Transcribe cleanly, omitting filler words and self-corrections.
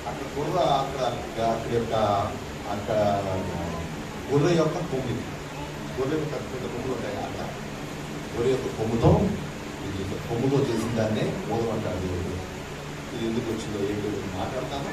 అక్కడ అక్కడ అక్కడ యొక్క అక్కడ గొర్రె యొక్క కొమ్ము, గొర్రె యొక్క పెద్ద కొమ్ములు ఉంటాయి అక్కడ, గొర్రె యొక్క కొమ్ముతో కొమ్ముతో చేసిన దాన్నే ఊదమంటారు. ఇది ఎందుకు వచ్చిందో ఏంటో మాట్లాడతాను.